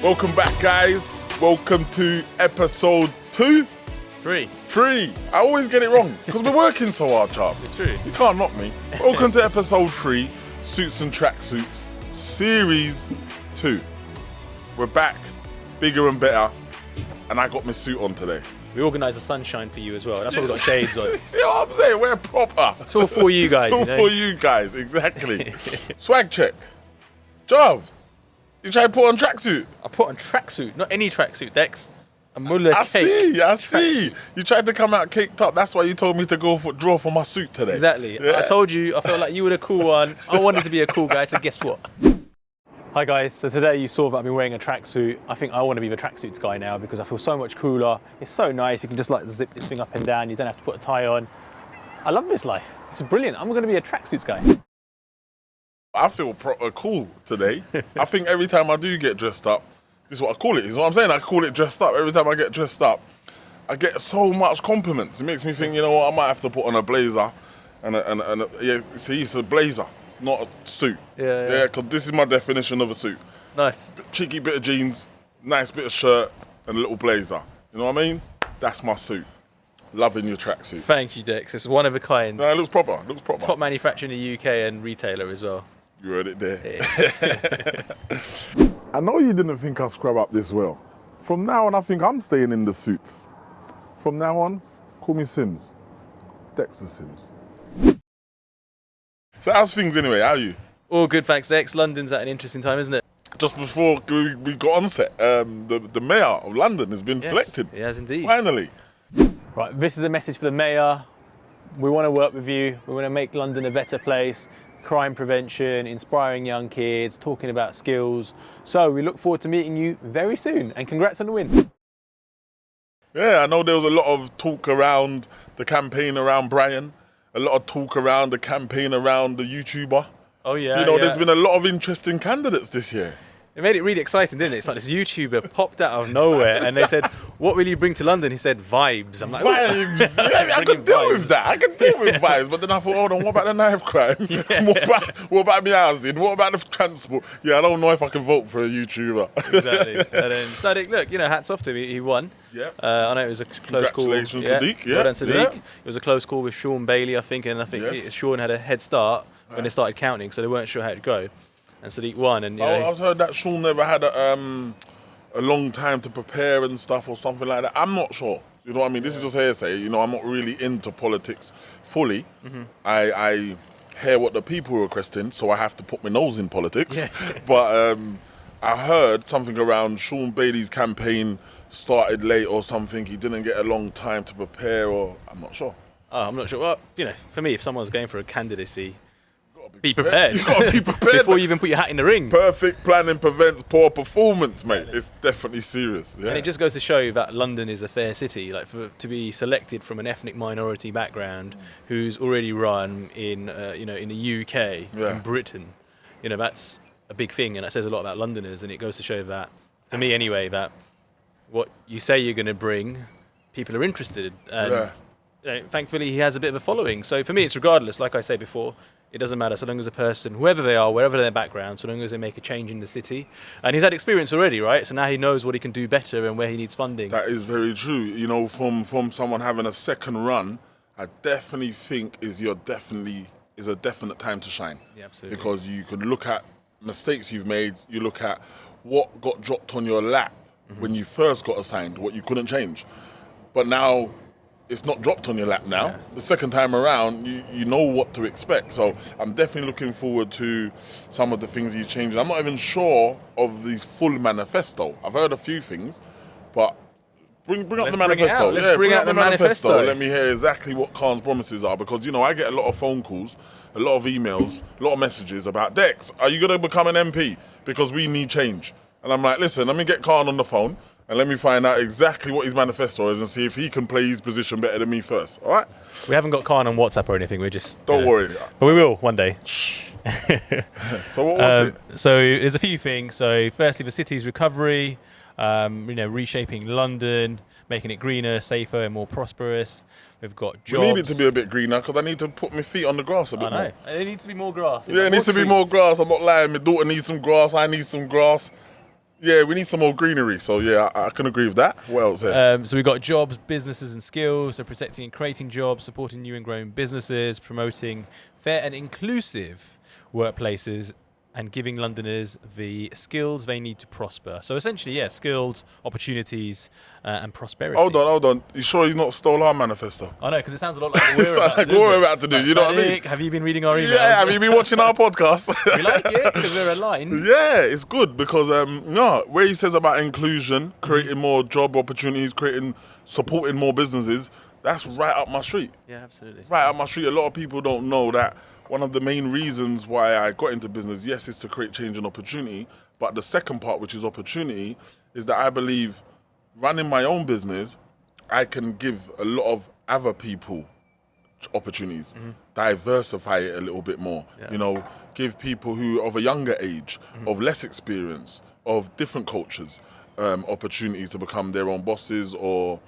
Welcome back, guys. Welcome to episode 2? 3. I always get it wrong because we're working so hard, Chop. It's true. You can't knock me. Welcome to episode 3, Suits and Tracksuits, series 2. We're back, bigger and better, and I got my suit on today. We organised the sunshine for you as well. That's why we've got shades on. You know what I'm saying? We're proper. It's all for you guys. It's all for you guys, exactly. Swag check. Jav, you try to put on tracksuit? I put on tracksuit, not any tracksuit, Dex. A mullah I cake. see. You tried to come out caked up. That's why you told me to draw for my suit today. Exactly. Yeah. I told you, I felt like you were the cool one. I wanted to be a cool guy, so guess what? Hi guys, so today you saw that I've been wearing a tracksuit. I think I want to be the tracksuits guy now because I feel so much cooler. It's so nice, you can just like zip this thing up and down, you don't have to put a tie on. I love this life, it's brilliant. I'm going to be a tracksuits guy. I feel cool today. I think every time I do get dressed up, this is what I call it, is what I'm saying, I call it dressed up. Every time I get dressed up, I get so much compliments. It makes me think, you know what, I might have to put on a blazer. Yeah, see, it's a blazer. It's not a suit. Yeah, because this is my definition of a suit. Nice. Cheeky bit of jeans, nice bit of shirt, and a little blazer. You know what I mean? That's my suit. Loving your tracksuit. Thank you, Dex. It's one of a kind. No, it looks proper. Top manufacturer in the UK and retailer as well. You heard it there. Yeah. I know you didn't think I'd scrub up this well. From now on, I think I'm staying in the suits. From now on, call me Sims. Dexter Sims. So how's things anyway? How are you? All good, thanks, Dex. London's at an interesting time, isn't it? Just before we got on set, the mayor of London has been selected. He has indeed. Finally. Right, this is a message for the mayor. We want to work with you. We want to make London a better place. Crime prevention, inspiring young kids, talking about skills. So we look forward to meeting you very soon, and congrats on the win. Yeah, I know there was a lot of talk around the campaign around Brian, a lot of talk around the campaign around the YouTuber. Oh yeah. You know, there's been a lot of interesting candidates this year. It made it really exciting, didn't it? It's like this YouTuber popped out of nowhere and they said, what will you bring to London? He said, vibes. I'm like, vibes. Yeah, I could deal with that. I could deal with vibes. But then I thought, hold on, what about the knife crime? Yeah. What about me housing? What about the transport? Yeah, I don't know if I can vote for a YouTuber. Exactly. And then Sadiq, look, hats off to him. He won. Yeah. I know it was a close call. Congratulations, Sadiq. Yeah. Well done, Sadiq. Yeah. It was a close call with Sean Bailey, I think, and I think Sean had a head start when they started counting, so they weren't sure how it'd go. And Sadiq won. And I've heard that Sean never had a long time to prepare and stuff or something like that. I'm not sure. You know what I mean? This is just hearsay. You know, I'm not really into politics fully. Mm-hmm. I hear what the people are requesting, so I have to put my nose in politics. Yeah. But I heard something around Sean Bailey's campaign started late or something. He didn't get a long time to prepare, or I'm not sure. Oh, I'm not sure. Well, for me, if someone's going for a candidacy, be prepared. You've got to be prepared. Before you even put your hat in the ring. Perfect planning prevents poor performance, mate. It's definitely serious. Yeah. And it just goes to show that London is a fair city. Like to be selected from an ethnic minority background who's already run in in the UK, in Britain, that's a big thing, and that says a lot about Londoners. And it goes to show that, for me anyway, that what you say you're going to bring, people are interested. And thankfully, he has a bit of a following. So for me, it's regardless. Like I say before, it doesn't matter so long as a person, whoever they are, wherever their background, so long as they make a change in the city. And he's had experience already, right? So now he knows what he can do better and where he needs funding. That is very true. You know, from someone having a second run, I definitely think is a definite time to shine. Yeah, absolutely. Because you can look at mistakes you've made, you look at what got dropped on your lap when you first got assigned, what you couldn't change. But now it's not dropped on your lap now. Yeah. The second time around, you know what to expect. So I'm definitely looking forward to some of the things he's changing. I'm not even sure of his full manifesto. I've heard a few things, but bring up the manifesto. Let's bring out the manifesto. Let me hear exactly what Khan's promises are, because, I get a lot of phone calls, a lot of emails, a lot of messages about, Dex, are you going to become an MP? Because we need change. And I'm like, listen, let me get Khan on the phone. And let me find out exactly what his manifesto is and see if he can play his position better than me first, all right? We haven't got Khan on WhatsApp or anything, we're just... Don't worry. But we will, one day. So what was it? So there's a few things. So firstly, the city's recovery, reshaping London, making it greener, safer and more prosperous. We've got jobs. We need it to be a bit greener because I need to put my feet on the grass a bit more. It needs to be more grass. Yeah, it needs to be more grass. I'm not lying. My daughter needs some grass. I need some grass. Yeah, we need some more greenery. So yeah, I can agree with that. What else here? So we've got jobs, businesses and skills, so protecting and creating jobs, supporting new and growing businesses, promoting fair and inclusive workplaces, and giving Londoners the skills they need to prosper. So essentially, yeah, skills, opportunities, and prosperity. Hold on. You sure you've not stole our manifesto? I know, because it sounds a lot like what we're about to do. You know what I mean? Have you been reading our emails? Yeah, have you been watching our podcast? We like it because we're aligned. Yeah, it's good because where he says about inclusion, creating more job opportunities, supporting more businesses, that's right up my street. Yeah, absolutely. Right up my street. A lot of people don't know that one of the main reasons why I got into business, yes, is to create change and opportunity. But the second part, which is opportunity, is that I believe running my own business, I can give a lot of other people opportunities, diversify it a little bit more, give people who of a younger age, of less experience, of different cultures, opportunities to become their own bosses or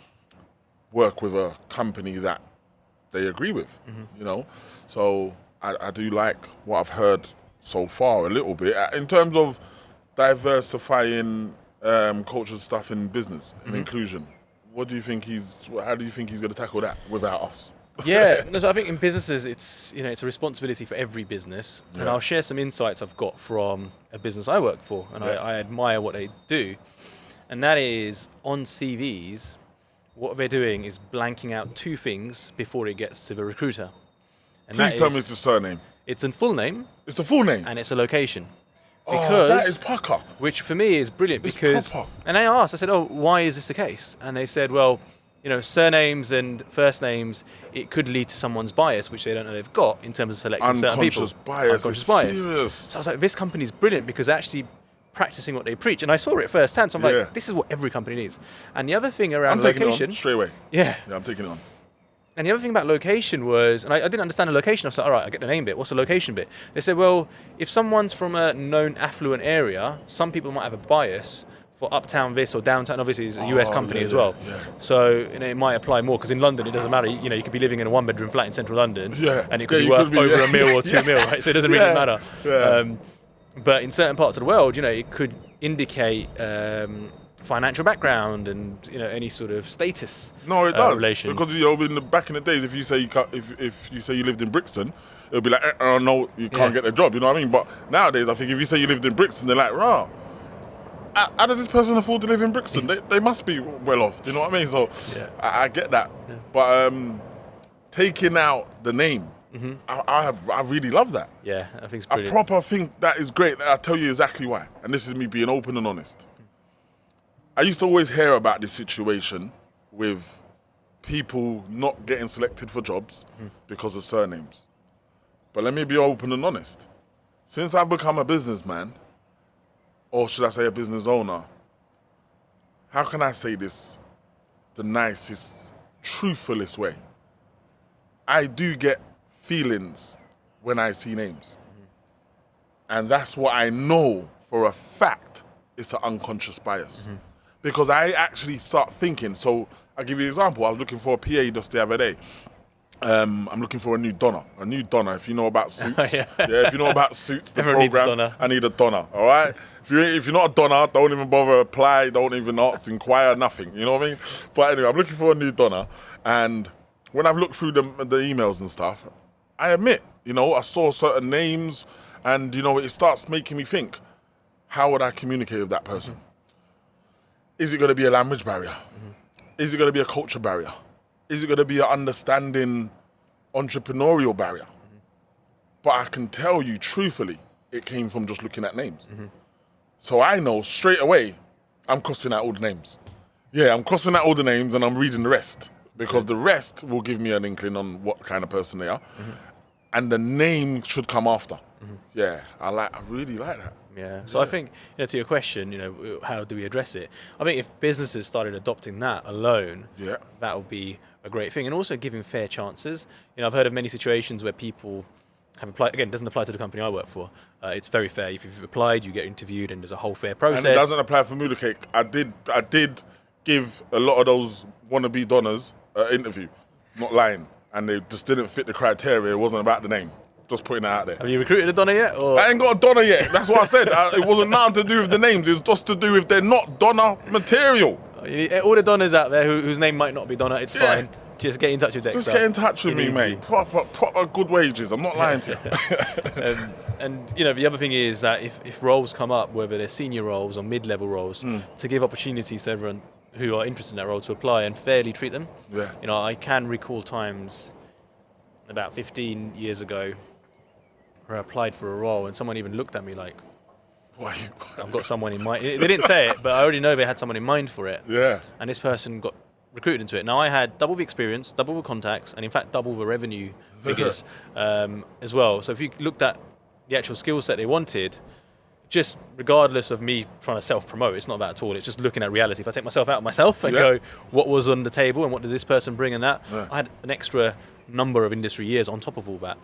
work with a company that they agree with, So I do like what I've heard so far a little bit. In terms of diversifying culture stuff in business and inclusion, how do you think he's going to tackle that without us? Yeah, so I think in businesses, it's a responsibility for every business, and I'll share some insights I've got from a business I work for, and I admire what they do, and that is on CVs, what they're doing is blanking out two things before it gets to the recruiter. And Please tell me it's the surname. It's a full name. It's the full name? And it's a location. Because that is pucker. Which for me is brilliant because... Proper. And I said, why is this the case? And they said, well, surnames and first names, it could lead to someone's bias, which they don't know they've got in terms of selecting certain people. Unconscious bias. Serious. So I was like, this company's brilliant because actually practicing what they preach. And I saw it firsthand, so I'm like, this is what every company needs. And the other thing around location... I'm taking it on straight away. Yeah, I'm taking it on. And the other thing about location was, and I didn't understand the location. I was like, all right, I get the name bit. What's the location bit? They said, well, if someone's from a known affluent area, some people might have a bias for uptown this or downtown. Obviously, it's a US company as well. Yeah. So it might apply more because in London, it doesn't matter. You could be living in a one-bedroom flat in central London and it could be worth over a mil or 2 mil, right? So it doesn't really matter. Yeah. But in certain parts of the world, it could indicate... financial background and any sort of status. No, it does relation. Because back in the days, if you say if you say you lived in Brixton, it'll be like no, you can't get a job. You know what I mean? But nowadays, I think if you say you lived in Brixton, they're like, rah, how does this person afford to live in Brixton? They must be well off. Do you know what I mean? So I get that. Yeah. But taking out the name. I really love that. Yeah, I think it's brilliant. I proper think that is great. I'll tell you exactly why. And this is me being open and honest. I used to always hear about this situation with people not getting selected for jobs because of surnames. But let me be open and honest. Since I've become a businessman, or should I say a business owner, how can I say this the nicest, truthfulest way? I do get feelings when I see names. And that's what I know for a fact is an unconscious bias. Because I actually start thinking, so I'll give you an example. I was looking for a PA just the other day. I'm looking for a new Donna, if you know about Suits. If you know about Suits, the Everyone program, I need a Donna, all right? If you're not a Donna, don't even bother apply, don't even ask, inquire, nothing, you know what I mean? But anyway, I'm looking for a new Donna, and when I've looked through the emails and stuff, I admit, I saw certain names, and, it starts making me think, how would I communicate with that person? Is it going to be a language barrier? Is it going to be a culture barrier? Is it going to be an understanding entrepreneurial barrier? But I can tell you truthfully, it came from just looking at names. So I know straight away, I'm crossing out all the names. Yeah, I'm crossing out all the names and I'm reading the rest because the rest will give me an inkling on what kind of person they are. And the name should come after. Yeah, I really like that. Yeah. So I think, to your question, how do we address it? I think if businesses started adopting that alone, that would be a great thing. And also giving fair chances. I've heard of many situations where people have applied. Again, it doesn't apply to the company I work for. It's very fair. If you've applied, you get interviewed, and there's a whole fair process. And it doesn't apply for Moolah Cake. I did give a lot of those wannabe Donnas an interview, not lying, and they just didn't fit the criteria. It wasn't about the name. Just putting it out there. Have you recruited a Donna yet? Or? I ain't got a Donna yet. That's what I said. It wasn't nothing to do with the names. It's just to do with they're not Donna material. All the Donnas out there whose name might not be Donna, it's fine. Just get in touch with Dexter. Just get in touch with me, mate. Proper good wages. I'm not lying to you. And the other thing is that if roles come up, whether they're senior roles or mid-level roles, to give opportunities to everyone who are interested in that role to apply and fairly treat them. Yeah. I can recall times about 15 years ago where I applied for a role and someone even looked at me like, Why? I've got someone in mind. They didn't say it, but I already know they had someone in mind for it. Yeah. And this person got recruited into it. Now I had double the experience, double the contacts, and in fact double the revenue figures as well. So if you looked at the actual skill set they wanted, just regardless of me trying to self-promote, it's not that at all. It's just looking at reality. If I take myself out of myself and go, what was on the table and what did this person bring in that? Yeah. I had an extra number of industry years on top of all that.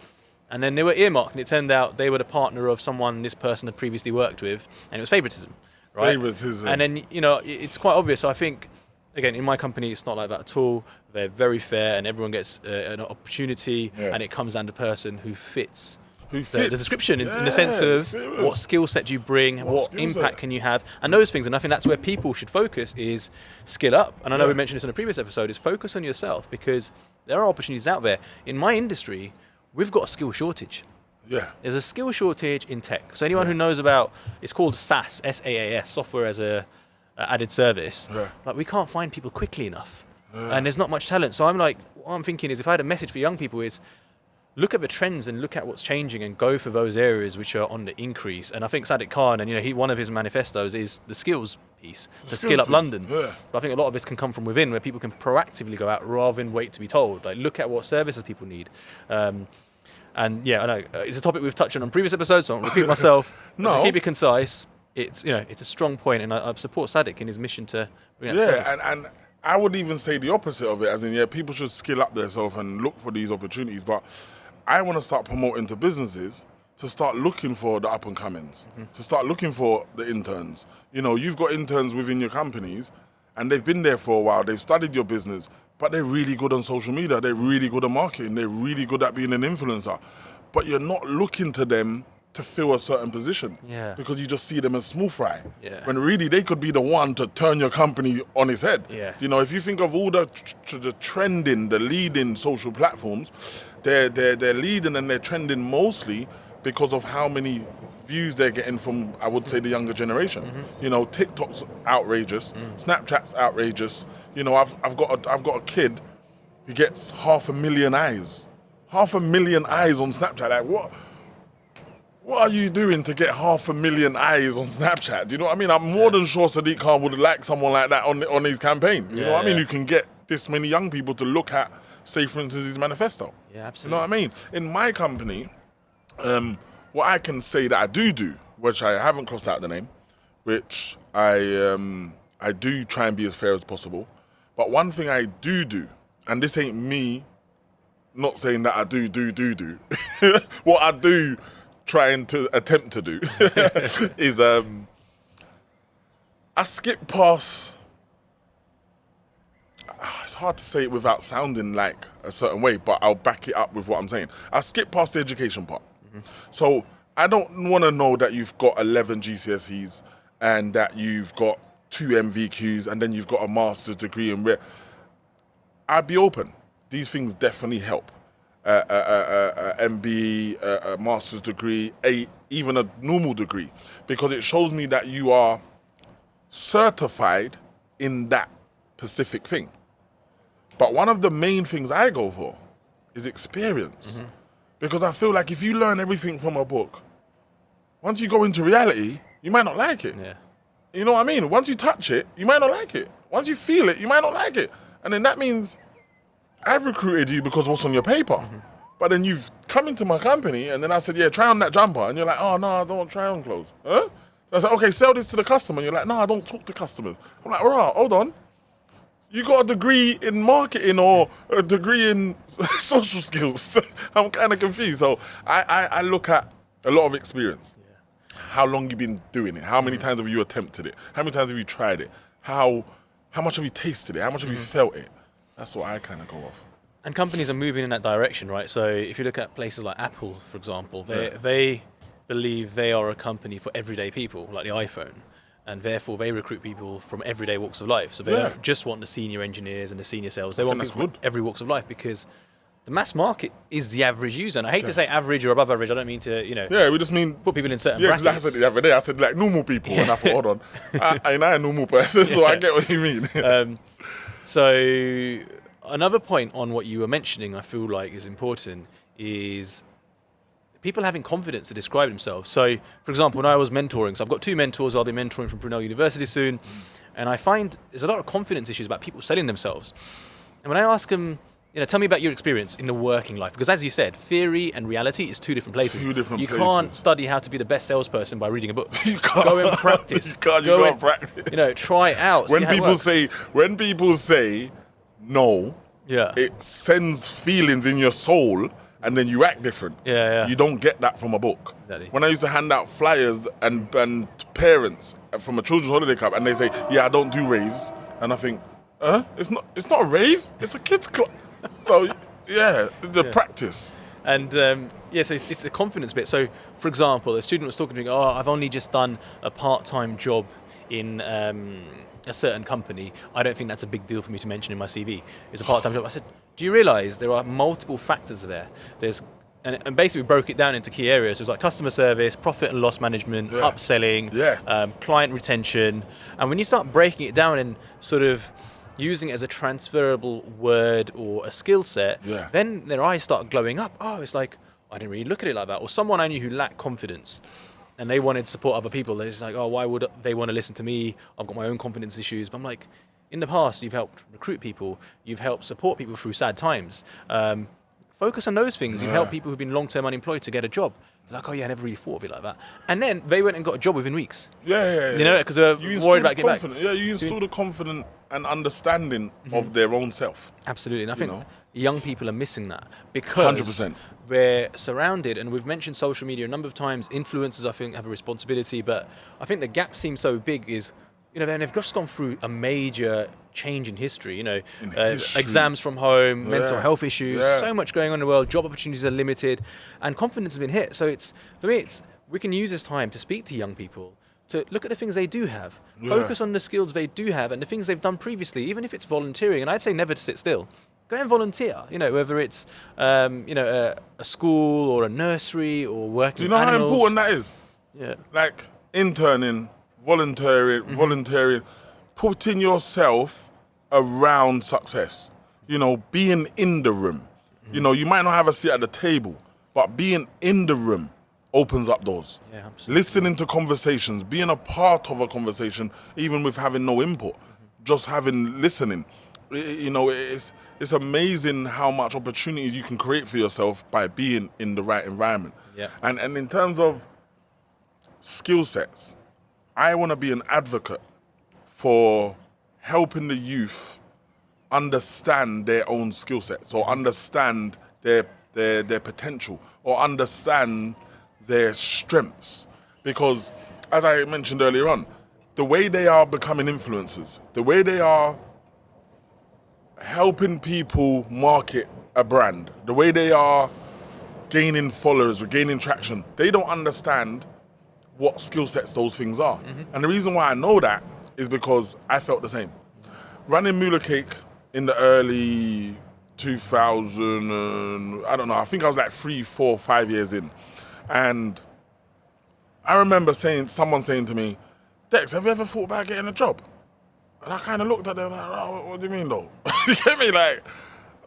And then they were earmarked, and it turned out they were the partner of someone this person had previously worked with, and it was favoritism, right? Favoritism. And then, it's quite obvious. So I think, again, in my company, it's not like that at all. They're very fair, and everyone gets an opportunity, and it comes down to the person who fits the description in the sense of what skill set do you bring, what impact can you have, and those things. And I think that's where people should focus is skill up. And I know we mentioned this in a previous episode, is focus on yourself, because there are opportunities out there. In my industry, we've got a skill shortage. Yeah. There's a skill shortage in tech. So anyone who knows about, it's called SaaS, SaaS, software as a added service. Yeah. Like, we can't find people quickly enough. And there's not much talent. So I'm like, what I'm thinking is, if I had a message for young people, is look at the trends and look at what's changing and go for those areas which are on the increase. And I think Sadiq Khan, and one of his manifestos is the skills piece, to skill up London. Yeah. But I think a lot of this can come from within, where people can proactively go out rather than wait to be told. Like, look at what services people need. And yeah, I know it's a topic we've touched on previous episodes, so I won't repeat myself. No. To keep it concise, it's a strong point, and I support Sadiq in his mission to bring that service. And I would even say the opposite of it, as in, people should skill up themselves and look for these opportunities. But I want to start promoting to businesses to start looking for the up-and-comings, to start looking for the interns. You've got interns within your companies, and they've been there for a while, they've studied your business, but they're really good on social media, they're really good at marketing, they're really good at being an influencer. But you're not looking to them to fill a certain position, because you just see them as small fry, when really they could be the one to turn your company on its head. If you think of all the trending, the leading social platforms, they're leading and they're trending mostly because of how many views they're getting from, I would say, the younger generation. TikTok's outrageous, Snapchat's outrageous. I've got a kid who gets 500,000 eyes. 500,000 eyes on Snapchat. Like, what are you doing to get 500,000 eyes on Snapchat? Do you know what I mean? I'm more than sure Sadiq Khan would like someone like that on his campaign. You know what I mean? You can get this many young people to look at, say, for instance, his manifesto. Yeah, absolutely. You know what I mean? In my company, what I can say that I do, which I haven't crossed out the name, which I do try and be as fair as possible. But one thing I do, and this ain't me not saying that I do, what I do trying to attempt to do is I skip past, it's hard to say it without sounding like a certain way, but I'll back it up with what I'm saying. I skip past the education part. So I don't want to know that you've got 11 GCSEs and that you've got 2 MVQs and then you've got a master's degree in I'd be open. These things definitely help. MBE, a master's degree, even a normal degree, because it shows me that you are certified in that specific thing. But one of the main things I go for is experience. Because I feel like if you learn everything from a book, once you go into reality, you might not like it. Yeah. You know what I mean? Once you touch it, you might not like it. Once you feel it, you might not like it. And then that means I've recruited you because of what's on your paper. But then you've come into my company and then I said, try on that jumper. And you're like, oh, no, I don't try on clothes. Huh? So I said, okay, sell this to the customer. And you're like, no, I don't talk to customers. I'm like, right, hold on. You got a degree in marketing or a degree in social skills. I'm kind of confused. So I look at a lot of experience. How long you been doing it? How many times have you attempted it? How many times have you tried it? How much have you tasted it? How much have you felt it? That's what I kind of go off. And companies are moving in that direction, right? So if you look at places like Apple, for example, they believe they are a company for everyday people, like the iPhone. And therefore, they recruit people from everyday walks of life. So they don't just want the senior engineers and the senior sales. They want people from every walks of life, because the mass market is the average user. And I hate to say average or above average. I don't mean to, Yeah, we just mean put people in certain brackets. Because I said the other day, I said like normal people, and I thought, hold on, I'm a normal person, so I get what you mean. So another point on what you were mentioning, I feel like is important, is people having confidence to describe themselves. So, for example, when I was mentoring, so I've got 2 mentors, I'll be mentoring from Brunel University soon, and I find there's a lot of confidence issues about people selling themselves. And when I ask them, tell me about your experience in the working life, because as you said, theory and reality is 2 different places. You can't study how to be the best salesperson by reading a book. You can't. Go and practice. You can't practice. Try it out. When people say no, it sends feelings in your soul, and then you act different. You don't get that from a book. Exactly. When I used to hand out flyers and parents from a children's holiday club, and they say, I don't do raves, and I think, it's not a rave, it's a kids club. So the practice. And so it's the confidence bit. So for example, a student was talking to me, I've only just done a part-time job in a certain company. I don't think that's a big deal for me to mention in my CV. It's a part-time job. I said, do you realize there are multiple factors there? And basically we broke it down into key areas. It was like customer service, profit and loss management, upselling, client retention. And when you start breaking it down and sort of using it as a transferable word or a skill set, then their eyes start glowing up. It's like, I didn't really look at it like that. Or someone I knew who lacked confidence and they wanted to support other people. They're just like, why would they want to listen to me? I've got my own confidence issues. But I'm like, in the past, you've helped recruit people. You've helped support people through sad times. Focus on those things. You've helped people who've been long-term unemployed to get a job. They're like, I never really thought of it like that. And then they went and got a job within weeks. Because they're worried about getting back. Yeah, you instill the confidence and understanding of their own self. Absolutely. And I think young people are missing that because 100%. We're surrounded, and we've mentioned social media a number of times. Influencers, I think, have a responsibility, but I think the gap seems so big is, they've just gone through a major change in history, exams from home, mental health issues, so much going on in the world, job opportunities are limited, and confidence has been hit. So we can use this time to speak to young people, to look at the things they do have, focus on the skills they do have and the things they've done previously, even if it's volunteering. And I'd say never to sit still. Go and volunteer, whether it's, a school or a nursery or working with animals. How important that is? Yeah. Like interning, volunteering, putting yourself around success. Being in the room. You might not have a seat at the table, but being in the room opens up doors. Yeah, absolutely. Listening to conversations, being a part of a conversation, even with having no input, just listening. It's amazing how much opportunities you can create for yourself by being in the right environment. Yeah. And in terms of skill sets, I want to be an advocate for helping the youth understand their own skill sets, or understand their potential, or understand their strengths. Because, as I mentioned earlier on, the way they are becoming influencers, the way they are helping people market a brand, the way they are gaining followers, gaining traction, they don't understand what skill sets those things are. And the reason why I know that is because I felt the same. Running Moolah Cake in the early 2000, I don't know, I think I was like 3, 4, 5 years in. And I remember someone saying to me, Dex, have you ever thought about getting a job? And I kind of looked at them like, what do you mean though? You get me? Like,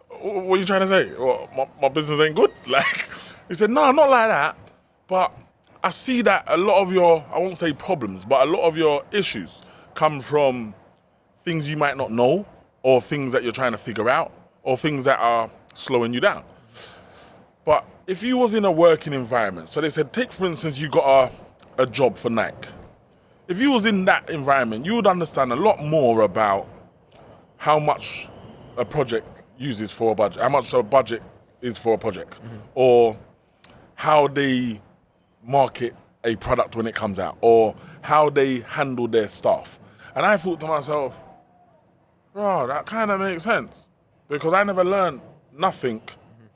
what are you trying to say? What, my business ain't good? Like, he said, no, not like that. But I see that a lot of your, I won't say problems, but a lot of your issues come from things you might not know, or things that you're trying to figure out, or things that are slowing you down. But if you was in a working environment, so they said, take for instance, you got a job for Nike. If you was in that environment, you would understand a lot more about how much a project uses for a budget, how much a budget is for a project, or how they market a product when it comes out, or how they handle their staff. And I thought to myself, bro, that kind of makes sense, because I never learned nothing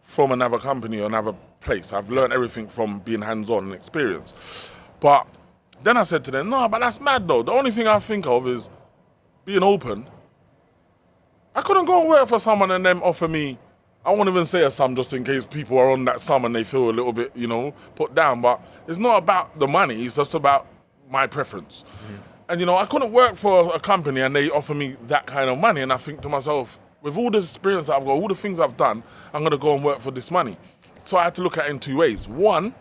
from another company or another place. I've learned everything from being hands-on and experience. But then I said to them, no, but that's mad though. The only thing I think of is being open. I couldn't go and work for someone and them offer me, I won't even say a sum just in case people are on that sum and they feel a little bit, put down. But it's not about the money, it's just about my preference. And I couldn't work for a company and they offer me that kind of money. And I think to myself, with all the experience that I've got, all the things I've done, I'm going to go and work for this money. So I had to look at it in two ways. One,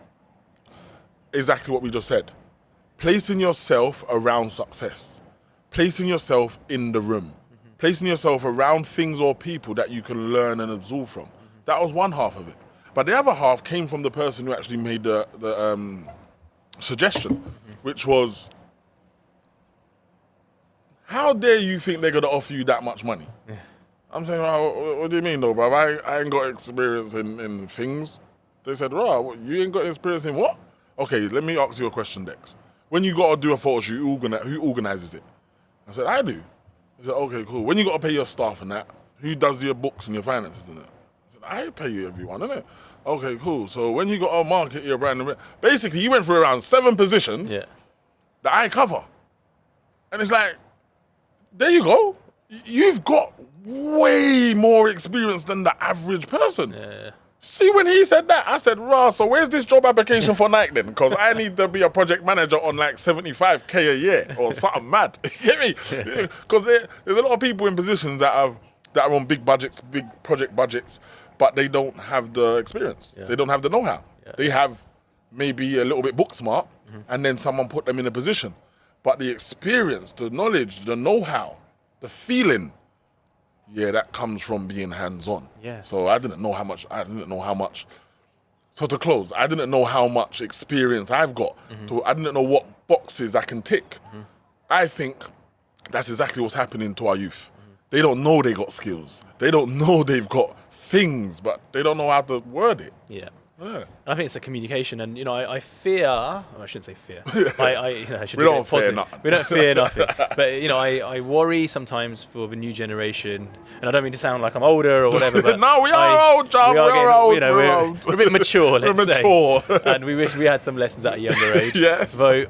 exactly what we just said. Placing yourself around success. Placing yourself in the room. Placing yourself around things or people that you can learn and absorb from. That was one half of it. But the other half came from the person who actually made the suggestion, which was, how dare you think they're going to offer you that much money? Yeah. I'm saying, what do you mean though, bro? I ain't got experience in things. They said, right, you ain't got experience in what? Okay, let me ask you a question, Dex. When you got to do a photo shoot, who organizes it? I said, I do. He said, okay, cool. When you got to pay your staff and that, who does your books and your finances and that? I said, I pay you everyone, innit? Okay, cool. So when you got to market your brand, basically you went through around 7 positions that I cover. And it's like, there you go. You've got way more experience than the average person. Yeah. See, when he said that, I said, rah, so where's this job application for Nike then? Because I need to be a project manager on like 75K a year or something mad. You get me? Because there's a lot of people in positions that are on big budgets, big project budgets, but they don't have the experience. Yeah. They don't have the know-how. Yeah. They have maybe a little bit book smart, and then someone put them in a position. But the experience, the knowledge, the know-how, the feeling, that comes from being hands-on. Yeah. So I didn't know how much. So to close, I didn't know how much experience I've got. I didn't know what boxes I can tick. I think that's exactly what's happening to our youth. They don't know they got skills. They don't know they've got things, but they don't know how to word it. Yeah. And I think it's a communication, and I fear. I shouldn't say fear. I should. We don't fear nothing. We don't fear nothing. But I worry sometimes for the new generation, and I don't mean to sound like I'm older or whatever. But no, we are old, John. We're old. We're a bit mature. Let's say. Mature. And we wish we had some lessons at a younger age. Yes. So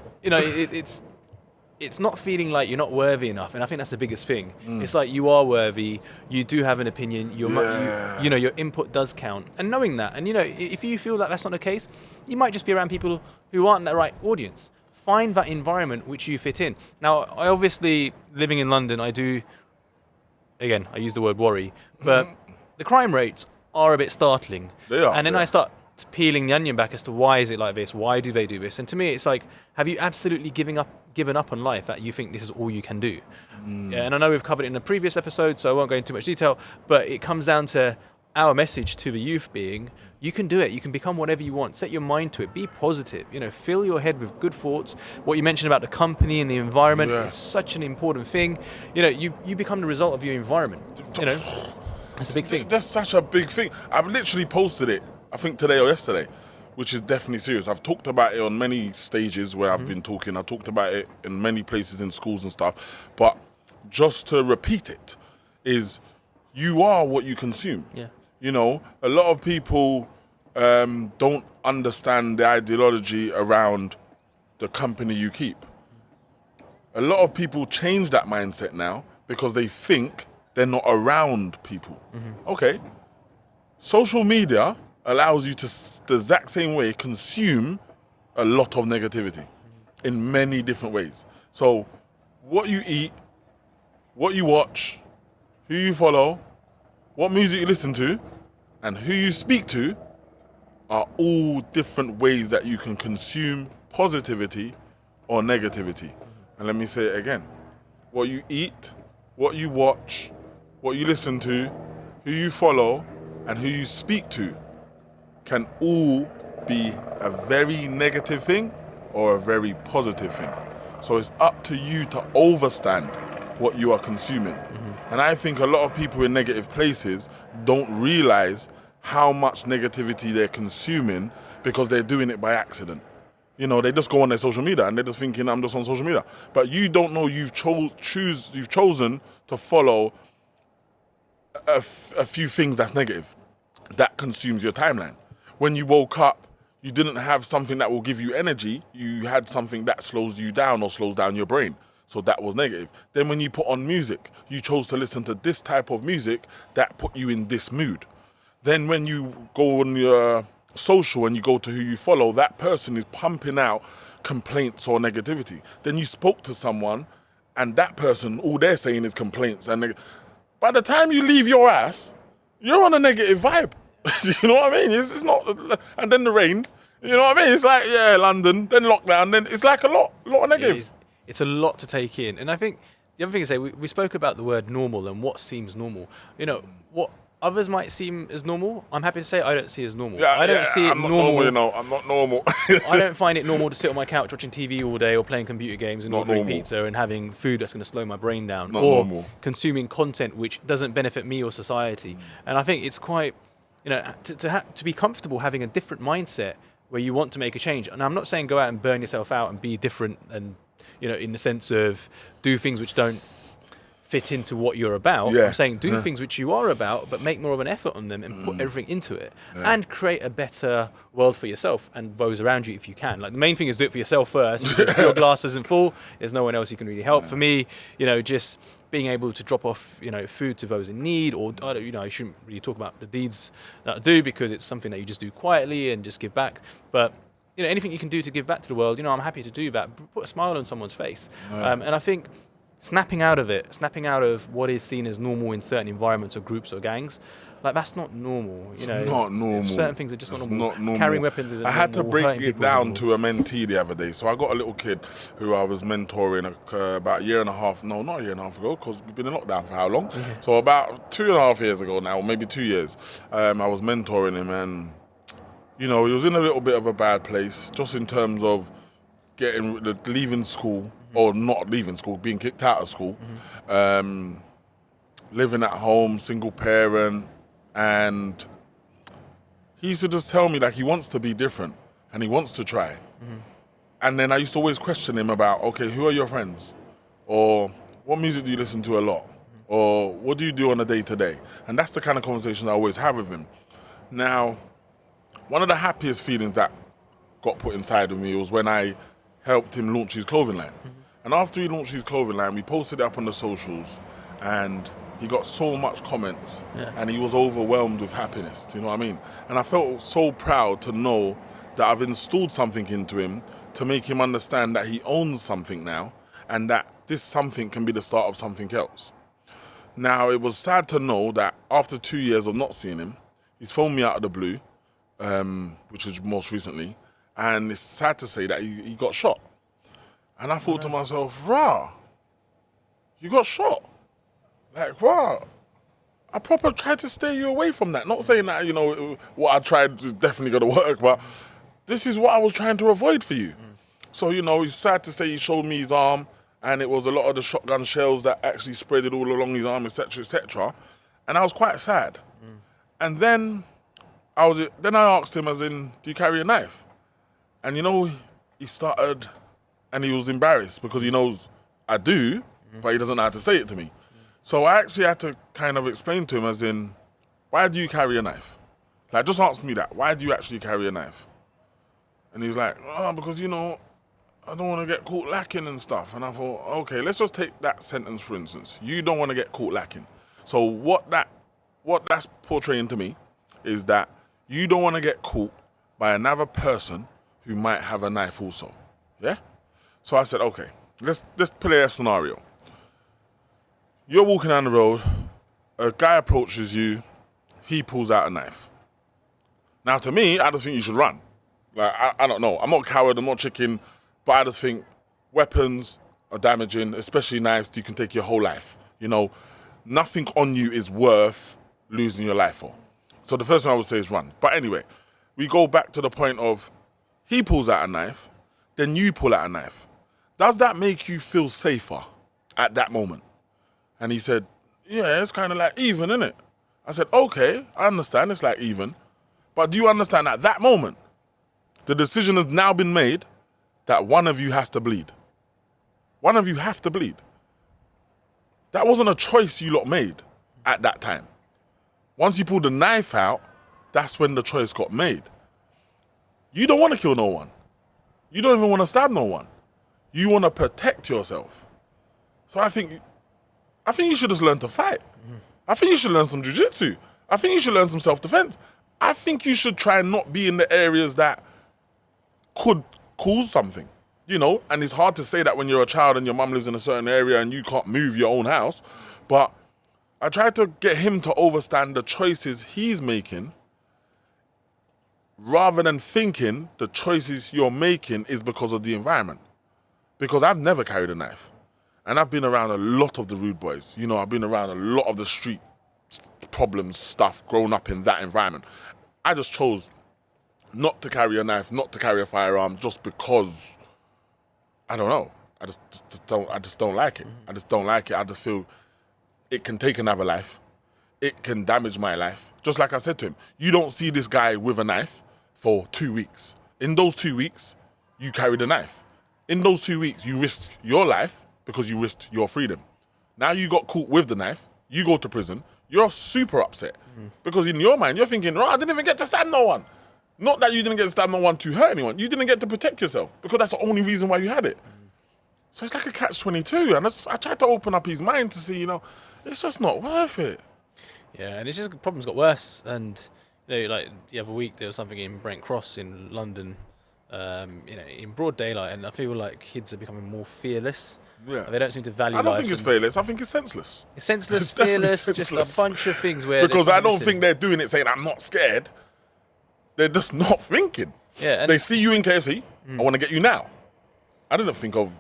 it's not feeling like you're not worthy enough, and I think that's the biggest thing. It's like you are worthy, you do have an opinion, your input does count, and knowing that, and if you feel like that's not the case, you might just be around people who aren't the right audience. Find that environment which you fit in. Now, I obviously, living in London, I do, again, I use the word worry, but the crime rates are a bit startling. They are. And then I start peeling the onion back as to why is it like this? Why do they do this? And to me, it's like, have you absolutely given up on life that you think this is all you can do? Yeah, and I know we've covered it in a previous episode, so I won't go into too much detail, but it comes down to our message to the youth being, you can do it. You can become whatever you want. Set your mind to it. Be positive. Fill your head with good thoughts. What you mentioned about the company and the environment is such an important thing. You become the result of your environment. That's a big thing. That's such a big thing. I've literally posted it, I think today or yesterday, which is definitely serious. I've talked about it on many stages where I've been talking. I talked about it in many places in schools and stuff. But just to repeat it, is you are what you consume. Yeah. A lot of people don't understand the ideology around the company you keep. A lot of people change that mindset now because they think they're not around people. Okay. Social media allows you to, the exact same way, consume a lot of negativity in many different ways. So what you eat, what you watch, who you follow, what music you listen to, and who you speak to are all different ways that you can consume positivity or negativity. And let me say it again. What you eat, what you watch, what you listen to, who you follow, and who you speak to can all be a very negative thing or a very positive thing. So it's up to you to understand what you are consuming. And I think a lot of people in negative places don't realize how much negativity they're consuming because they're doing it by accident. They just go on their social media and they're just thinking, I'm just on social media. But you don't know you've chosen to follow a few things that's negative. that consumes your timeline. When you woke up, you didn't have something that will give you energy. You had something that slows you down or slows down your brain. So that was negative. Then when you put on music, you chose to listen to this type of music that put you in this mood. Then when you go on your social and you go to who you follow, that person is pumping out complaints or negativity. Then you spoke to someone and that person, all they're saying is complaints. And by the time you leave your ass, you're on a negative vibe. You know what I mean? It's not, and then the rain. You know what I mean? It's like, yeah, London, then lockdown, then it's like a lot of negative. It's a lot to take in. And I think the other thing is, we spoke about the word normal and what seems normal. You know, what others might seem as normal, I'm happy to say I don't see as normal. I don't see it normal. I'm not normal. I don't find it normal to sit on my couch watching TV all day or playing computer games and ordering pizza and having food that's going to slow my brain down. Or consuming content which doesn't benefit me or society. And I think it's quite, you know, to be comfortable having a different mindset where you want to make a change. And I'm not saying go out and burn yourself out and be different and, you know, in the sense of do things which don't fit into what you're about. I'm saying do things which you are about, but make more of an effort on them and put everything into it and create a better world for yourself and those around you if you can. Like the main thing is do it for yourself first, because if your glass isn't full, there's no one else you can really help. For me, you know, just being able to drop off, you know, food to those in need, or you know, I shouldn't really talk about the deeds that I do because it's something that you just do quietly and just give back. But you know, anything you can do to give back to the world, you know, I'm happy to do that. Put a smile on someone's face, and I think snapping out of what is seen as normal in certain environments or groups or gangs, like that's not normal. You know, it's not normal. Certain things are just not normal. Carrying weapons isn't normal. I had to break it down to a mentee the other day. So I got a little kid who I was mentoring about a year and a half. No, not a year and a half ago, because we've been in lockdown for how long? So about 2.5 years ago now, or maybe 2 years. I was mentoring him, and you know, he was in a little bit of a bad place, just in terms of leaving school. Or not leaving school, being kicked out of school, living at home, single parent, and he used to just tell me like he wants to be different and he wants to try. And then I used to always question him about, okay, who are your friends? Or what music do you listen to a lot? Or what do you do on a day-to-day? And that's the kind of conversation I always have with him. Now, one of the happiest feelings that got put inside of me was when I helped him launch his clothing line. And after he launched his clothing line, we posted it up on the socials, and he got so much comments, and he was overwhelmed with happiness. Do you know what I mean? And I felt so proud to know that I've installed something into him to make him understand that he owns something now, and that this something can be the start of something else. Now, it was sad to know that after 2 years of not seeing him, he's phoned me out of the blue, which was most recently, and it's sad to say that he got shot. And I thought to myself, rah, you got shot. Like, rah, I proper tried to stay you away from that. Not saying that, you know, what I tried is definitely going to work, but this is what I was trying to avoid for you. So, you know, it's sad to say he showed me his arm, and it was a lot of the shotgun shells that actually spreaded all along his arm, etc., etc. And I was quite sad. And then I asked him, as in, do you carry a knife? And, you know, he started... And he was embarrassed because he knows I do, but he doesn't know how to say it to me. So I actually had to kind of explain to him, as in, why do you carry a knife? Like, just ask me that. Why do you actually carry a knife? And he's like, because, you know, I don't want to get caught lacking and stuff. And I thought, okay, let's just take that sentence, for instance. You don't want to get caught lacking. So what that's portraying to me is that you don't want to get caught by another person who might have a knife also. Yeah? So I said, okay, let's play a scenario. You're walking down the road, a guy approaches you, he pulls out a knife. Now, to me, I just think you should run. Like, I don't know. I'm not a coward, I'm not chicken, but I just think weapons are damaging, especially knives. You can take your whole life. You know, nothing on you is worth losing your life for. So the first thing I would say is run. But anyway, we go back to the point of he pulls out a knife, then you pull out a knife. Does that make you feel safer at that moment? And he said, yeah, it's kind of like even, isn't it? I said, okay, I understand, it's like even. But do you understand at that moment, the decision has now been made that one of you has to bleed. One of you have to bleed. That wasn't a choice you lot made at that time. Once you pulled the knife out, that's when the choice got made. You don't want to kill no one. You don't even want to stab no one. You want to protect yourself. So I think you should just learn to fight. I think you should learn some jiu-jitsu. I think you should learn some self-defense. I think you should try and not be in the areas that could cause something, you know? And it's hard to say that when you're a child and your mum lives in a certain area and you can't move your own house. But I tried to get him to understand the choices he's making rather than thinking the choices you're making is because of the environment. Because I've never carried a knife. And I've been around a lot of the rude boys. You know, I've been around a lot of the street problems, stuff, grown up in that environment. I just chose not to carry a knife, not to carry a firearm, just because, I don't know. I just don't like it. I just don't like it. I just feel it can take another life. It can damage my life. Just like I said to him, you don't see this guy with a knife for 2 weeks. In those 2 weeks, you carried a knife. In those 2 weeks, you risked your life because you risked your freedom. Now you got caught with the knife, you go to prison, you're super upset. Because in your mind, you're thinking, I didn't even get to stab no one. Not that you didn't get to stab no one to hurt anyone. You didn't get to protect yourself because that's the only reason why you had it. So it's like a catch-22. And I tried to open up his mind to see, you know, it's just not worth it. Yeah, and it's just, the problem's got worse. And, you know, like the other week, there was something in Brent Cross in London, you know, in broad daylight. And I feel like kids are becoming more fearless. Yeah. They don't seem to value life. I don't think it's fearless. I think it's senseless. It's senseless, fearless, senseless. Just a bunch of things where... Because I don't think they're doing it saying, I'm not scared. They're just not thinking. Yeah, they see you in KFC, I want to get you now. I didn't think of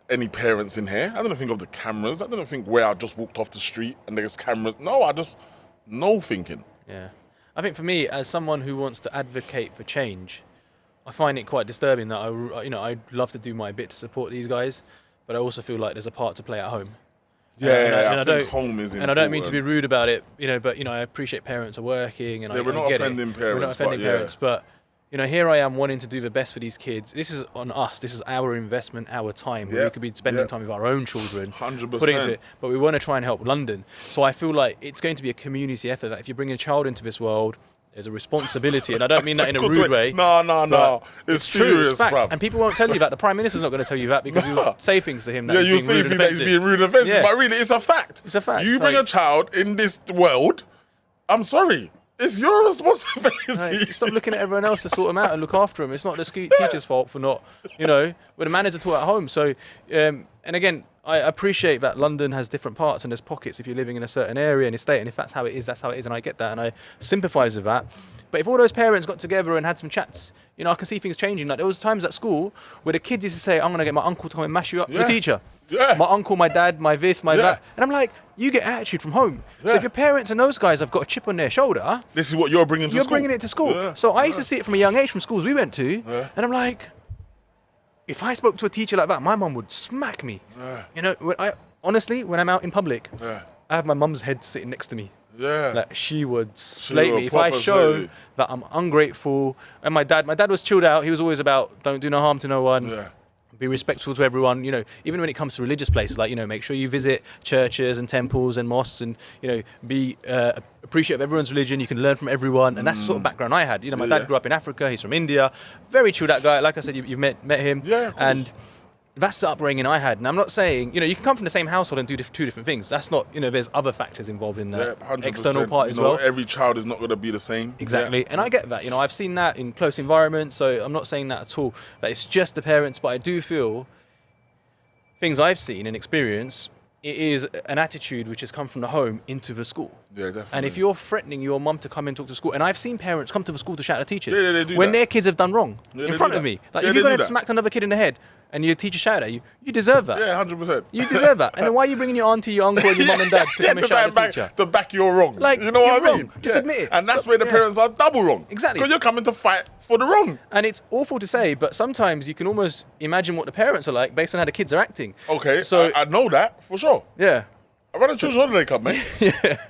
any parents in here. I didn't think of the cameras. I didn't think where I just walked off the street and there's cameras. No, I just... No thinking. Yeah. I think for me, as someone who wants to advocate for change, I find it quite disturbing that I'd love to do my bit to support these guys, but I also feel like there's a part to play at home. I think home is important. And I don't mean to be rude about it, but I appreciate parents are working, and we're not offending parents. We're not offending parents, but here I am wanting to do the best for these kids. This is on us. This is our investment, our time. We could be spending time with our own children, 100%. Putting into it, but we want to try and help London. So I feel like it's going to be a community effort. That if you bring a child into this world, there's a responsibility, and I don't mean that in a rude way. No. It's true. It's fact. And people won't tell you that. The Prime Minister's not going to tell you that because you'll say things to him that you'll say things that he's being rude and offensive. But really, it's a fact. It's a fact. You bring a child in this world, I'm sorry, it's your responsibility. Stop looking at everyone else to sort them out and look after them. It's not the teacher's fault for not, where the manners are taught at home. So, and again, I appreciate that London has different parts and there's pockets if you're living in a certain area and estate, and if that's how it is, that's how it is, and I get that, and I sympathise with that. But if all those parents got together and had some chats, I can see things changing. Like there was times at school where the kids used to say, I'm going to get my uncle to come and mash you up to a teacher. Yeah. My uncle, my dad, my this, my that. And I'm like, you get attitude from home. So if your parents and those guys have got a chip on their shoulder... This is what you're bringing to school. You're bringing it to school. Yeah. So I used to see it from a young age from schools we went to, and I'm like, if I spoke to a teacher like that, my mum would smack me. Honestly, when I'm out in public, I have my mum's head sitting next to me. Yeah. Like she would slate me if I show that I'm ungrateful. And my dad was chilled out. He was always about don't do no harm to no one. Yeah. Be respectful to everyone. Even when it comes to religious places, like make sure you visit churches and temples and mosques, and be appreciative of everyone's religion. You can learn from everyone, and that's the sort of background I had. My dad grew up in Africa. He's from India. Very chilled out guy. Like I said, you've met him. Yeah, of course. And that's the upbringing I had. And I'm not saying, you can come from the same household and do two different things. That's not, there's other factors involved in that external part as well. Every child is not going to be the same. Exactly. Yeah. And I get that. I've seen that in close environments, so I'm not saying that at all. That it's just the parents, but I do feel things I've seen and experienced, it is an attitude which has come from the home into the school. Yeah, definitely. And if you're threatening your mum to come and talk to school, and I've seen parents come to the school to shout at teachers they do when their kids have done wrong in front of me. Like if you're going to smack another kid in the head, and your teacher shout at you, you deserve that. Yeah, 100%. You deserve that. And then why are you bringing your auntie, your uncle, and your mum and dad to come and shout at the teacher? To back you're wrong. Like, you know what I mean? Wrong. Just admit it. And that's where the parents are double wrong. Exactly. Because you're coming to fight for the wrong. And it's awful to say, but sometimes you can almost imagine what the parents are like based on how the kids are acting. Okay, so I know that for sure. Yeah. I run a children's holiday club, mate.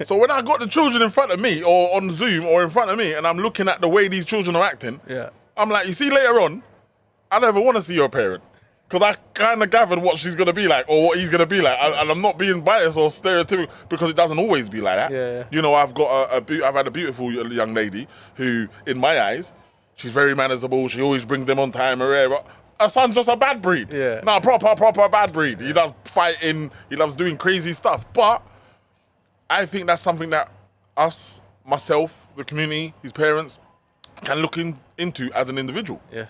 So when I got the children in front of me, or on Zoom, or in front of me, and I'm looking at the way these children are acting, I'm like, you see later on, I don't ever want to see your parent. because I kind of gathered what she's going to be like or what he's going to be like. And I'm not being biased or stereotypical because it doesn't always be like that. Yeah. You know, I've got I've had a beautiful young lady who, in my eyes, she's very manageable. She always brings them on time. But her son's just a bad breed. Yeah. No, proper bad breed. He does fighting. He loves doing crazy stuff. But I think that's something that us, myself, the community, his parents, can look into as an individual. Yeah.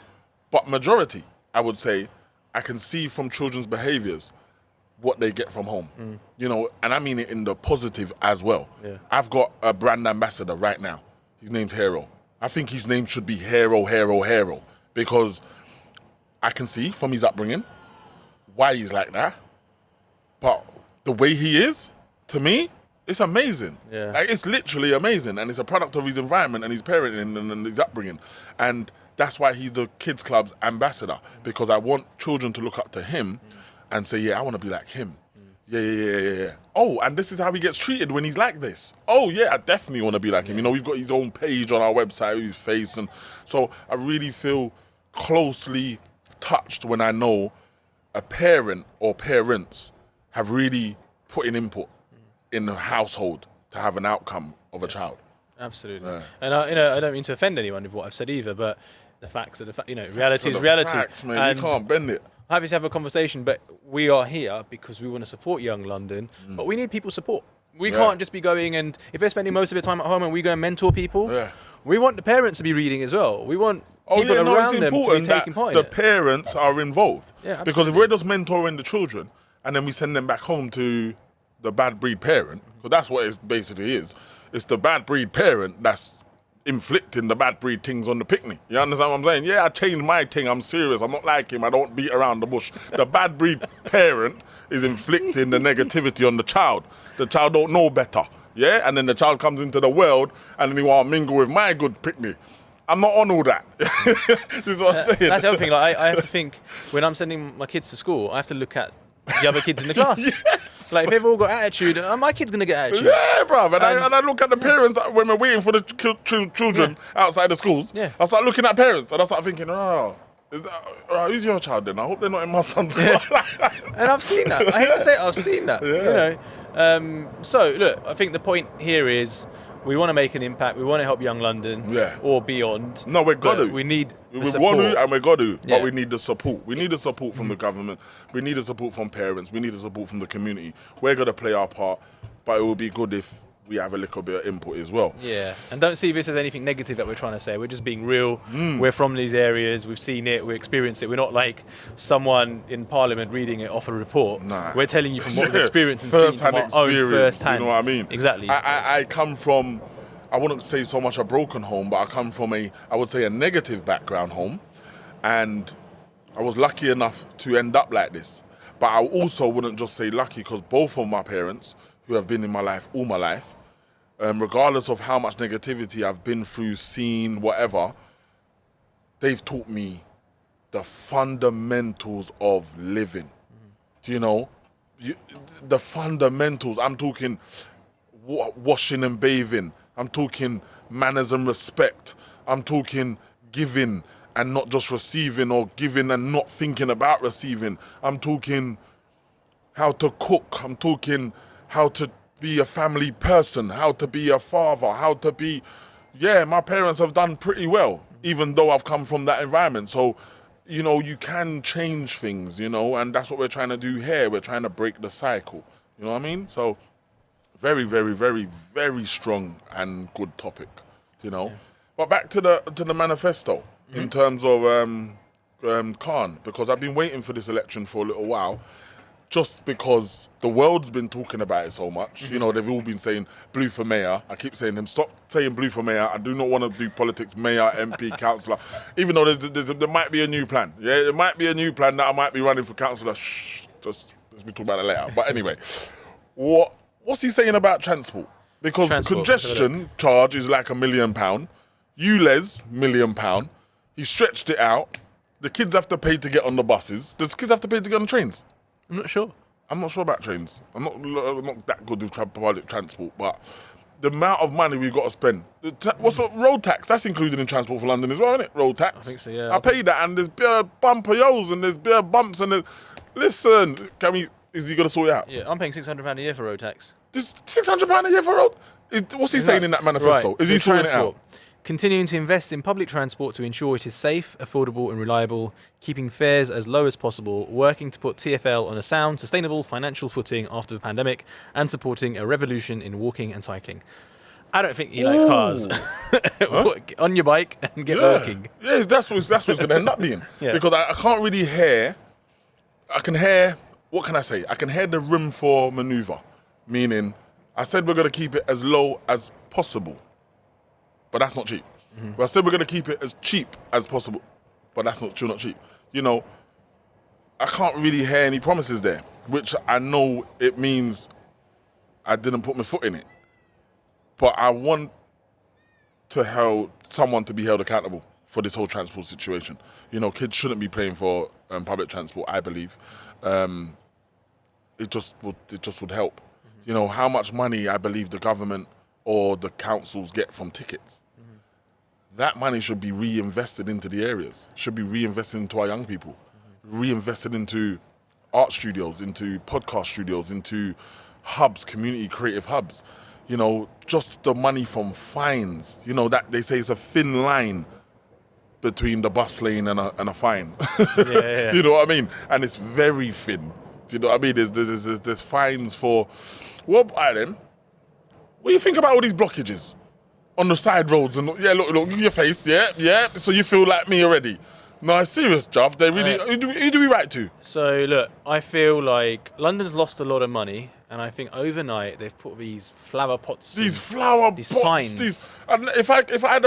But majority, I would say, I can see from children's behaviours what they get from home. You know, and I mean it in the positive as well. Yeah. I've got a brand ambassador right now. His name's Hero. I think his name should be Hero, because I can see from his upbringing why he's like that. But the way he is, to me, it's amazing. Yeah. Like, it's literally amazing. And it's a product of his environment and his parenting and his upbringing. And that's why he's the Kids Club's ambassador, because I want children to look up to him and say, yeah, I want to be like him. Yeah. Oh, and this is how he gets treated when he's like this. Oh, yeah, I definitely want to be like him. You know, we've got his own page on our website with his face. And so I really feel closely touched when I know a parent or parents have really put in input in the household to have an outcome of a child. Absolutely. Yeah. And I don't mean to offend anyone with what I've said either, but the facts are the facts. You know, reality is reality. Facts, man. And You can't bend it. I'm happy to have a conversation, but we are here because we want to support Young London, but we need people's support. We can't just be going and, if they're spending most of their time at home and we go and mentor people, we want the parents to be reading as well. We want people around them to be taking part in the it. parents are involved. Yeah, because if we're just mentoring the children and then we send them back home to the bad breed parent, because that's what it basically is. It's the bad breed parent that's inflicting the bad breed things on the picnic. You understand what I'm saying? Yeah, I changed my thing. I'm serious. I'm not like him. I don't beat around the bush. The bad breed parent is inflicting the negativity on the child. The child don't know better. Yeah? And then the child comes into the world and then he want to mingle with my good picnic. I'm not on all that. This is what I'm saying. That's the other thing. Like, I have to think, when I'm sending my kids to school, I have to look at the other kids in the class. Yes. Like, if they've all got attitude, my kid's going to get attitude. Yeah, bruv. And I look at the parents when we're waiting for the children outside the schools. Yeah. I start looking at parents and I start thinking, who's your child then? I hope they're not in my son's class. And I've seen that. I hate to say it, I've seen that. Yeah. You know. So, look, I think the point here is we want to make an impact. We want to help Young London or beyond. No, we've got to. We need the We support. want to and we've got to, Yeah. but we need the support. We need the support from the government. We need the support from parents. We need the support from the community. We're going to play our part, but it would be good if we have a little bit of input as well. Yeah, and don't see this as anything negative that we're trying to say. We're just being real. We're from these areas. We've seen it. We experienced it. We're not like someone in Parliament reading it off a report. Nah. We're telling you from what we've experienced and First-hand seen from our own experience, first-hand. you know what I mean? Exactly. I come from, I wouldn't say so much a broken home, but I come from I would say a negative background home. And I was lucky enough to end up like this. But I also wouldn't just say lucky, because both of my parents, who have been in my life all my life, regardless of how much negativity I've been through, seen, whatever, they've taught me the fundamentals of living. Do you know? The fundamentals. I'm talking washing and bathing. I'm talking manners and respect. I'm talking giving and not just receiving, or giving and not thinking about receiving. I'm talking how to cook. I'm talking how to be a family person, how to be a father, how to be... Yeah, my parents have done pretty well, even though I've come from that environment. So, you know, you can change things, you know, and that's what we're trying to do here. We're trying to break the cycle. You know what I mean? So, very, very, very, very strong and good topic, you know. Yeah. But back to the manifesto in terms of Khan, because I've been waiting for this election for a little while, just because the world's been talking about it so much. You know, they've all been saying blue for mayor. I keep saying to them, stop saying blue for mayor. I do not want to do politics, mayor, MP, councillor. Even though there might be a new plan. Yeah, there might be a new plan that I might be running for councillor. Shh, just let's be talking about it later. But anyway, what's he saying about transport? Because congestion charge is like £1 million. ULEZ, £1 million. He stretched it out. The kids have to pay to get on the buses. Does kids have to pay to get on the trains? I'm not sure. I'm not sure about trains. I'm not that good with public transport, but the amount of money we've got to spend. What's the road tax? That's included in Transport for London as well, isn't it? Road tax. I think so, yeah. I pay that, and there's bare bumper yos, and there's bare bumps, and listen, is he gonna sort it out? Yeah, I'm paying £600 a year for road tax. Just £600 a year for road? What's he saying in that manifesto? Right. Is he sorting it out? Continuing to invest in public transport to ensure it is safe, affordable and reliable, keeping fares as low as possible, working to put TfL on a sound, sustainable financial footing after the pandemic, and supporting a revolution in walking and cycling. I don't think he likes cars. Huh? On your bike and get working. Yeah, that's what it's going to end up being. Yeah. Because I can't really hear, what can I say? I can hear the room for manoeuvre, meaning I said we're going to keep it as low as possible. But that's not cheap. Mm-hmm. Well, I said we're going to keep it as cheap as possible, but that's still not cheap. You know, I can't really hear any promises there, which I know it means I didn't put my foot in it. But I want someone to be held accountable for this whole transport situation. You know, kids shouldn't be paying for public transport, I believe. It just would help. Mm-hmm. You know, how much money I believe the government or the councils get from tickets. Mm-hmm. That money should be reinvested into the areas, should be reinvested into our young people, reinvested into art studios, into podcast studios, into hubs, community creative hubs. You know, just the money from fines. You know, that they say it's a thin line between the bus lane and a fine. Yeah. Do you know what I mean? And it's very thin. Do you know what I mean? There's fines for... Well, then, what do you think about all these blockages on the side roads? And yeah, look your face, yeah. So you feel like me already. No, it's serious, Jav. They really... Who do we write to? So, look, I feel like London's lost a lot of money, and I think overnight they've put these flower pots... These flower pots, signs. And if I had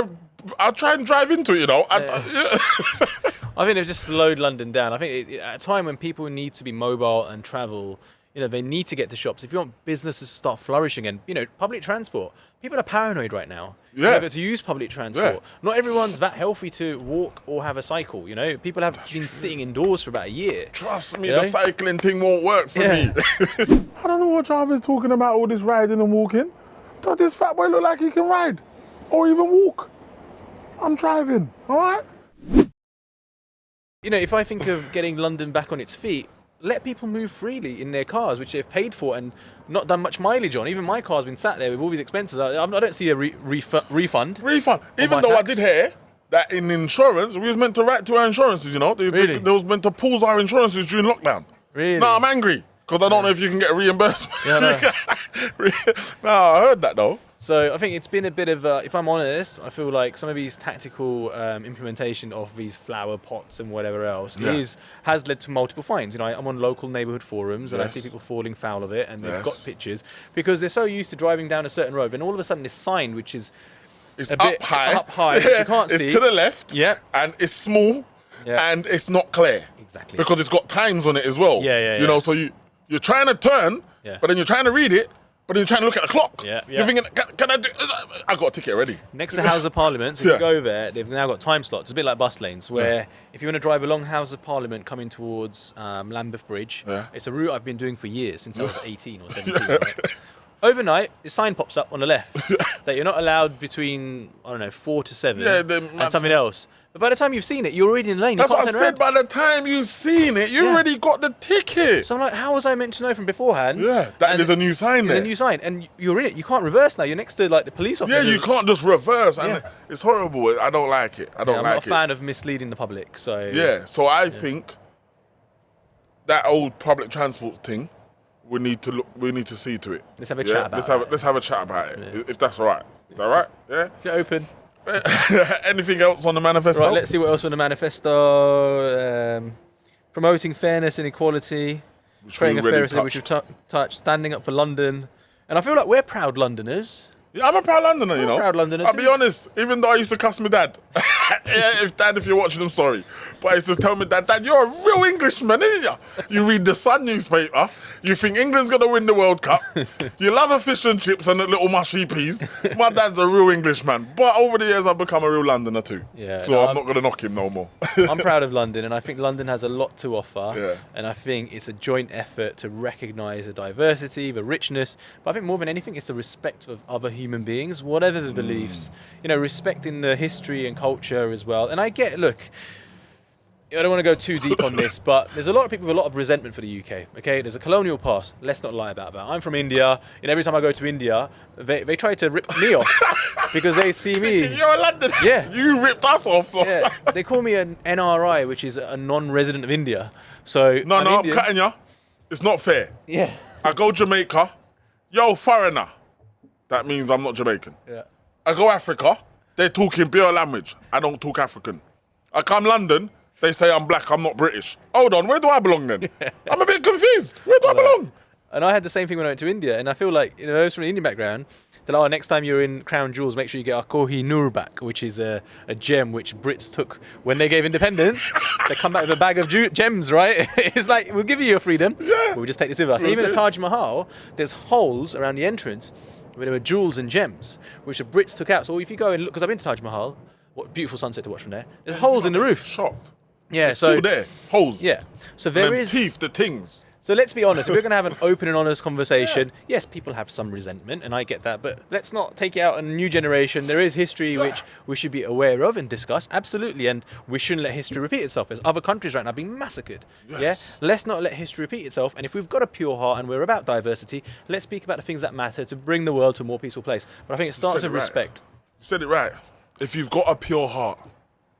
I'll try and drive into it, you know. I think they've just slowed London down. I think at a time when people need to be mobile and travel, you know, they need to get to shops. If you want businesses to start flourishing and, you know, public transport, people are paranoid right now. Yeah. To use public transport. Yeah. Not everyone's that healthy to walk or have a cycle, you know. People have been sitting indoors for about a year. Trust me, the cycling thing won't work for me. I don't know what Javed's talking about, all this riding and walking. Does this fat boy look like he can ride or even walk? I'm driving, all right? You know, if I think of getting London back on its feet, let people move freely in their cars, which they've paid for and not done much mileage on. Even my car's been sat there with all these expenses. I don't see a refund. Even though I did hear that in insurance, we was meant to write to our insurances, you know. They was meant to pause our insurances during lockdown. Really? No, I'm angry because I don't know if you can get a reimbursement. Yeah, no, I heard that though. So I think it's been a bit of, if I'm honest, I feel like some of these tactical implementation of these flower pots and whatever else has led to multiple fines. You know, I'm on local neighbourhood forums and I see people falling foul of it, and they've got pictures because they're so used to driving down a certain road, and all of a sudden this sign, which is a bit up high, which you can't see. It's to the left, and it's small, and it's not clear. Exactly. Because it's got times on it as well. You know, so you're trying to turn, but then you're trying to read it. But then you're trying to look at the clock. You're thinking, can I do... I got a ticket already. Next to House of Parliament, so if you go there, they've now got time slots. It's a bit like bus lanes, where if you want to drive along House of Parliament coming towards Lambeth Bridge, it's a route I've been doing for years, since I was 18 or 17. Right? Overnight, the sign pops up on the left that you're not allowed between, 4 to 7 and something else. But by the time you've seen it, you're already in the lane. That's what I said. By the time you've seen it, you already got the ticket. So I'm like, how was I meant to know from beforehand? Yeah, that there's a new sign there. There's a new sign, and you're in it. You can't reverse now. You're next to like the police officers. Yeah, you can't just reverse, and it's horrible. I don't like it. I don't I'm like it. not a fan of misleading the public. So so I think that old public transport thing, we need to see to it. Let's have a chat about it. Let's have a chat about it. If that's all right. Is that right? Yeah. Get open. Anything else on the manifesto? Right, let's see what else on the manifesto. Promoting fairness and equality, creating a fairer city, which we've touched, standing up for London. And I feel like we're proud Londoners. Yeah, I'm a proud Londoner, you know. Proud Londoner I'll be honest, even though I used to cuss my dad. If you're watching, I'm sorry. But I used to tell me, Dad, you're a real Englishman, ain't you? You read the Sun newspaper, you think England's going to win the World Cup, you love a fish and chips and the little mushy peas. My dad's a real Englishman. But over the years, I've become a real Londoner too. So I'm not going to knock him no more. I'm proud of London, and I think London has a lot to offer. Yeah. And I think it's a joint effort to recognise the diversity, the richness. But I think more than anything, it's the respect of other human beings, whatever the beliefs. You know, respecting the history and culture as well. And I get, look, I don't want to go too deep on this, but there's a lot of people with a lot of resentment for the UK. Okay, there's a colonial past. Let's not lie about that. I'm from India, and every time I go to India, they try to rip me off because they see me. You're a Londoner. Yeah, you ripped us off. So. Yeah, they call me an NRI, which is a non-resident of India. So I'm cutting you. It's not fair. Yeah. I go Jamaica, yo, foreigner. That means I'm not Jamaican. Yeah. I go Africa, they're talking beer language. I don't talk African. I come London. They say I'm black, I'm not British. Hold on, where do I belong then? I'm a bit confused. Where do I belong? And I had the same thing when I went to India, and I feel like, you know, those from an Indian background, they're like, next time you're in Crown Jewels, make sure you get our Kohi Noor back, which is a gem which Brits took when they gave independence. They come back with a bag of gems, right? It's like, we'll give you your freedom, but we'll just take this with us. And even the Taj Mahal, there's holes around the entrance where there were jewels and gems, which the Brits took out. So if you go and look, because I've been to Taj Mahal, what beautiful sunset to watch from there, there's holes in the roof. Shocked. Yeah, it's still there. Holes. Yeah. So there is teeth, the things. So let's be honest, if we're going to have an open and honest conversation, yes, people have some resentment, and I get that, but let's not take it out on a new generation. There is history which we should be aware of and discuss, absolutely, and we shouldn't let history repeat itself. There's other countries right now being massacred. Yes. Yeah? Let's not let history repeat itself, and if we've got a pure heart and we're about diversity, let's speak about the things that matter to bring the world to a more peaceful place. But I think it starts with respect. You said it right. If you've got a pure heart,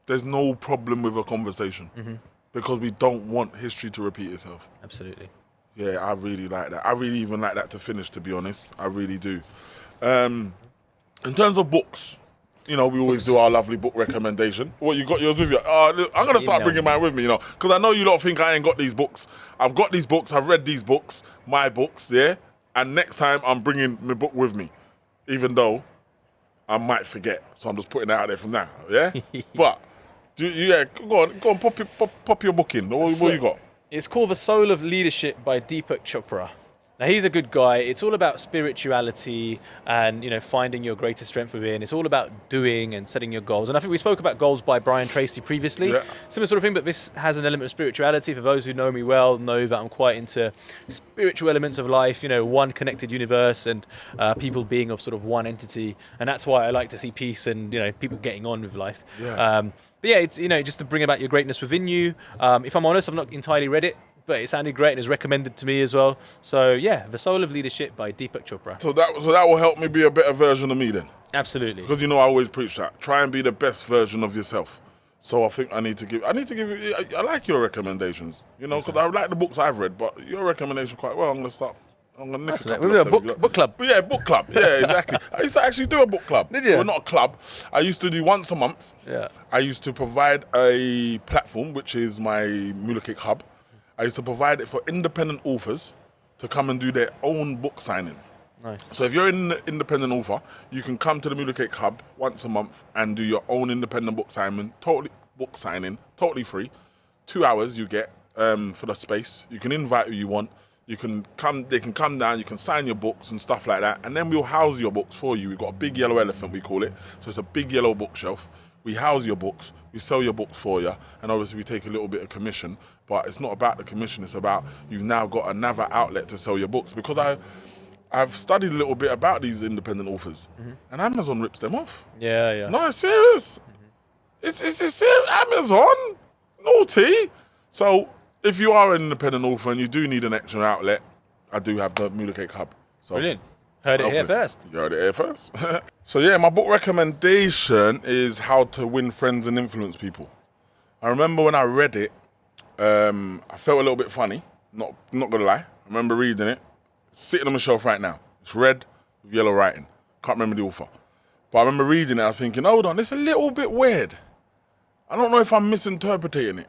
there's no problem with a conversation. Because we don't want history to repeat itself. Absolutely. Yeah, I really like that. I really even like that to finish, to be honest. I really do. In terms of books, you know, we always do our lovely book recommendation. What, you got yours with you? I'm going to start bringing mine with me, you know, because I know you lot think I ain't got these books. I've got these books. I've read these books, my books, yeah? And next time I'm bringing my book with me, even though I might forget. So I'm just putting it out there from now, yeah? But... go on, pop your book in. What you got? It's called The Soul of Leadership by Deepak Chopra. Now, he's a good guy. It's all about spirituality and, you know, finding your greatest strength within. It's all about doing and setting your goals. And I think we spoke about goals by Brian Tracy previously. Yeah. Similar sort of thing, but this has an element of spirituality. For those who know me well, know that I'm quite into spiritual elements of life, you know, one connected universe and people being of sort of one entity. And that's why I like to see peace and, you know, people getting on with life. Yeah. But yeah, it's, you know, just to bring about your greatness within you. If I'm honest, I've not entirely read it, but it sounded great and is recommended to me as well. So yeah, The Soul of Leadership by Deepak Chopra. So that will help me be a better version of me then. Absolutely. Because you know I always preach that. Try and be the best version of yourself. So I think I need to give you. I like your recommendations. You know, because I like the books I've read, but your recommendation quite well. I'm gonna start. I'm gonna nick a couple we of do a book club. But yeah, book club. Yeah, exactly. I used to actually do a book club. Did you? Well, not a club. I used to do once a month. Yeah. I used to provide a platform, which is my Mulacake Hub. I used to provide it for independent authors to come and do their own book signing. Nice. So if you're an independent author, you can come to the Mulacake Hub once a month and do your own independent book signing, totally free. 2 hours you get for the space. You can invite who you want. You can come. They can come down. You can sign your books and stuff like that, and then we'll house your books for you. We've got a big yellow elephant, we call it. So it's a big yellow bookshelf. We house your books. We sell your books for you, and obviously we take a little bit of commission. But it's not about the commission. It's about you've now got another outlet to sell your books. Because I've studied a little bit about these independent authors, and Amazon rips them off. Yeah. No, it's serious. It's serious. Amazon, naughty. So if you are an independent author and you do need an extra outlet, I do have the Mulacake Hub. So brilliant. Heard it here first. You heard it here first. So yeah, my book recommendation is How to Win Friends and Influence People. I remember when I read it, I felt a little bit funny. Not gonna lie. I remember reading it. It's sitting on my shelf right now. It's red with yellow writing. Can't remember the author. But I remember reading it, I was thinking, hold on, it's a little bit weird. I don't know if I'm misinterpreting it.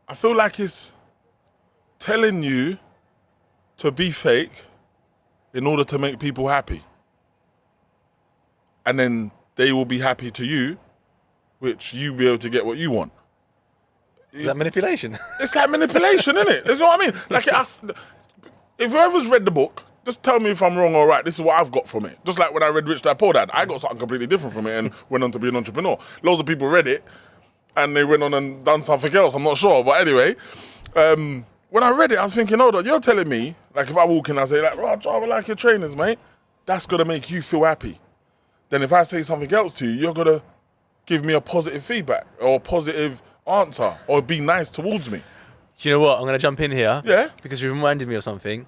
I feel like it's telling you to be fake in order to make people happy. And then they will be happy to you, which you be able to get what you want. Is that manipulation? It's like manipulation, isn't it? That's what I mean. Like, if whoever's read the book, just tell me if I'm wrong or right. This is what I've got from it. Just like when I read Rich Dad Poor Dad, I got something completely different from it and went on to be an entrepreneur. Loads of people read it and they went on and done something else. I'm not sure. But anyway, when I read it, I was thinking, hold on, you're telling me, like if I walk in and I say, like, Raj, I like your trainers, mate. That's going to make you feel happy. then if I say something else to you, you're going to give me a positive feedback or a positive answer or be nice towards me. Do you know what? I'm going to jump in here. Yeah. Because you reminded me of something.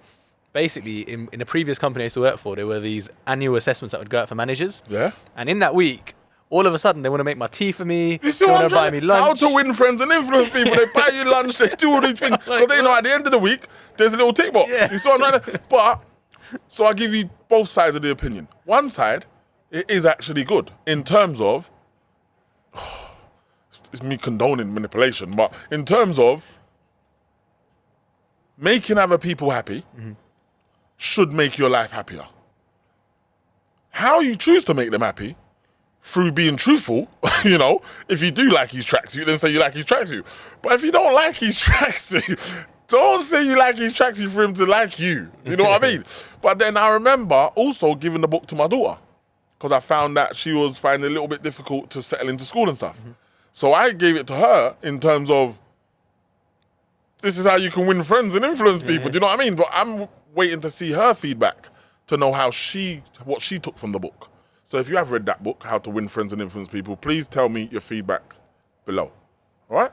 Basically, in a previous company I used to work for, there were these annual assessments that would go out for managers. Yeah. And in that week, all of a sudden, they want to make my tea for me. You see they what want I'm to buy trying me to lunch. How to win friends and influence people. They buy you lunch, they do all these things. Because they know at the end of the week, there's a little tick box. Yeah. You see what I'm trying to... But, so I give you both sides of the opinion. One side, it is actually good in terms of... It's me condoning manipulation, but in terms of making other people happy should make your life happier. How you choose to make them happy, through being truthful, you know, if you do like his tracksuit, then say you like his tracksuit. But if you don't like his tracksuit, don't say you like his tracksuit for him to like you. You know what I mean? But then I remember also giving the book to my daughter because I found that she was finding it a little bit difficult to settle into school and stuff. So I gave it to her in terms of, this is how you can win friends and influence people. Do you know what I mean? But I'm waiting to see her feedback to know what she took from the book. So if you have read that book, How to Win Friends and Influence People, please tell me your feedback below. All right?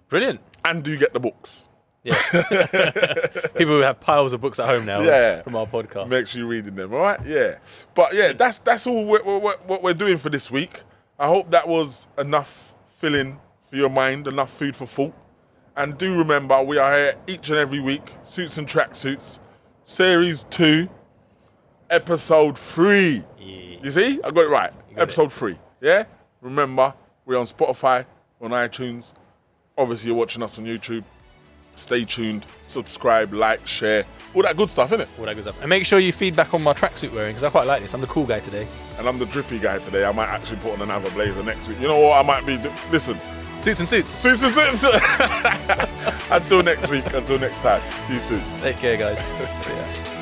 Brilliant. And do you get the books? Yeah. People who have piles of books at home now from our podcast. Make sure you're reading them, all right? Yeah. But yeah, that's all what we're doing for this week. I hope that was enough filling for your mind, enough food for thought. And do remember, we are here each and every week, Suits and Tracksuits, Series 2, Episode 3. Yeah. You see? I got it right. Episode 3. Yeah? Remember, we're on Spotify, on iTunes. Obviously, you're watching us on YouTube. Stay tuned, subscribe, like, share, all that good stuff, innit? All that good stuff. And make sure you feedback on my tracksuit wearing, because I quite like this. I'm the cool guy today. And I'm the drippy guy today. I might actually put on another blazer next week. You know what? I might be... Listen. Suits and suits. Suits and suits. Until next week. Until next time. See you soon. Take care, guys. See ya.